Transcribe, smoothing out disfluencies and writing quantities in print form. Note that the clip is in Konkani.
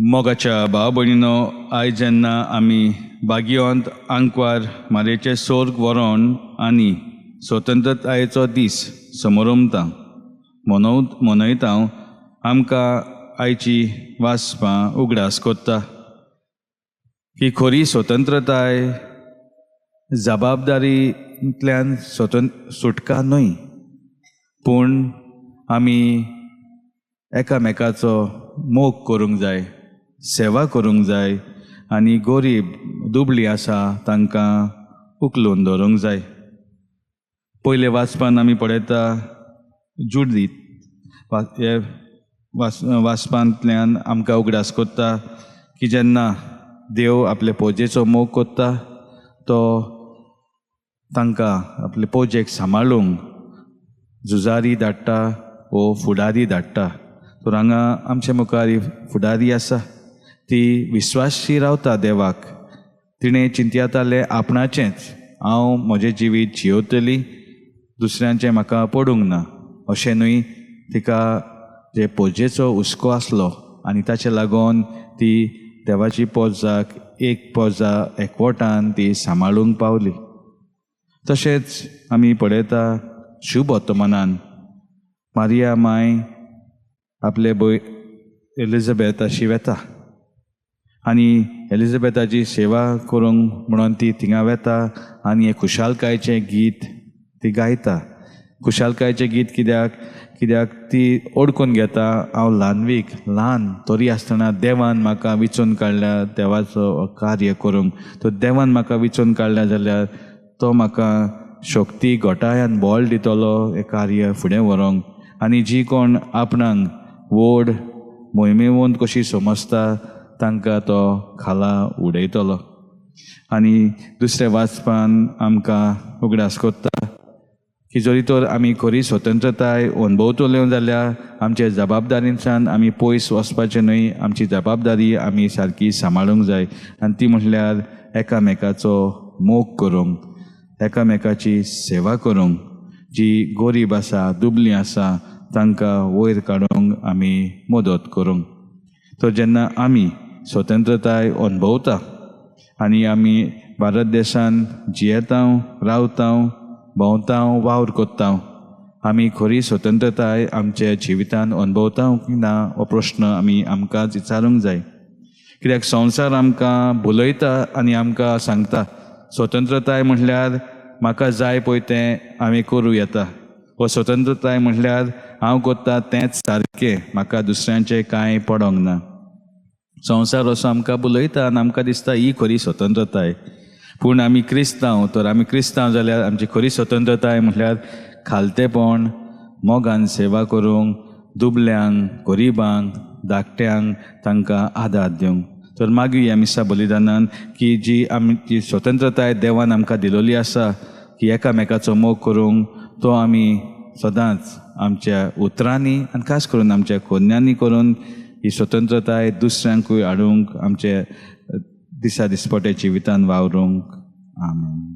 मोगाच्या भाव भयणीनो, आयज जेन्ना आमी बागयोंत आंकवार मारयेचे सोर्ग व्हरोन आनी स्वतंत्रतायेचो दीस समोरुमता मनयता, आमकां आयची वाचपां उगडास कोत्ता की खरी स्वतंत्रताय जबाबदारींतल्यान सुटका न्हय, पूण आमी एकामेकाचो मोग करूंक जाय, सेवा करूंक जाय आनी गरीब दुबळी आसा तांकां उखलून दवरूंक जाय. पयले वाचपान आमी पळयता जुडीत हे वाचपांतल्यान आमकां उगडास कोत्ता की जेन्ना देव आपले पोजेचो मोग कोत्ता तो तांकां आपले पोजेक सांबाळूंक झुजारी धाडटा वो फुडारी धाडटा. तर हांगा आमचे मुखार फुडारी आसा ती विश्वासी रावता देवाक. तिणें चिंतयातालें आपणाचेंच, हांव म्हजें जिवीत जियोतली, दुसऱ्यांचें म्हाका पडूंक ना अशें न्हय. तिका जे पोजेचो हुस्को आसलो आनी ताचे लागून ती देवाची पोजाक एक पोजा एकवटान ती सांबाळूंक पावली. तशेंच आमी पळयता शुभ वर्तमानान मारिया माय आपले एलिझाबेथ अशी वेता आनी एलिझाबेथाची सेवा करूंक म्हणून ती थिंगा वेता आनी हे खुशालकायेचें गीत ती गायता. खुशालकायेचें गीत कित्याक ती ओळखून घेता, हांव ल्हान तरी आसतना देवान म्हाका विचून काडल्या देवाचो कार्य करूंक. तो देवान म्हाका विचून काडल्या जाल्यार तो म्हाका शक्ती घोटायान बळ दितलो हें कार्य फुडें व्हरोंक. आनी जी कोण आपणाक व्हड मोहिमेवंत कशी समजता तांकां तो खाला उडयतलो. आनी दुसरे वाचपान आमकां उगडास कोत्ता की जरी तर आमी खरी स्वतंत्रताय अणभवतल्यो जाल्यार आमचे जबाबदारींतल्यान आमी पयस वचपाचें न्हय. आमची जबाबदारी आमी सारकी सांबाळूंक जाय आनी ती म्हटल्यार एकामेकाचो मोग करूंक, एकामेकाची सेवा करूंक. जी गरीब आसा, दुबलीं आसा तांकां वयर काडूंक आमी मदत करूंक. तर जेन्ना आमी स्वतंत्रताय अणभवता आनी आमी भारत देशान जियेता, रावता, भोंवता, वावर कोत्ता, आमी खरी स्वतंत्रताय आमच्या जिवितान अणभवता की ना हो प्रश्न आमी आमकांच विचारूंक जाय. कित्याक संवसार आमकां भुलयता आनी आमकां सांगता स्वतंत्रताय म्हटल्यार म्हाका जाय पळय तें हांवें करूं येता, व स्वतंत्रताय म्हटल्यार हांव कोत्ता तेंच सारकें, म्हाका दुसऱ्यांचें कांय पडोंक ना. संवसार असो आमकां भुलयता आनी आमकां दिसता ही खरी स्वतंत्रताय. पूण आमी क्रिस्तांव, तर आमी क्रिस्तांव जाल्यार आमची खरी स्वतंत्रताय म्हटल्यार खालतेपण, मोगान सेवा करूंक, दुबल्यांक, गरिबांक, धाकट्यांक तांकां आदार दिवंक. तर मागीर आमी दिसा बलिदानान की जी आमची स्वतंत्रताय देवान आमकां दिलोली आसा की एकामेकाचो मोग करूंक, तो आमी सदांच आमच्या उतरांनी आनी खास करून आमच्या खोन्यांनी करून ही स्वतंत्रताय दुसऱ्यांकूय हाडूंक, आमचे दिसा दिसपटे जिवितान वावरूंक. आमेन.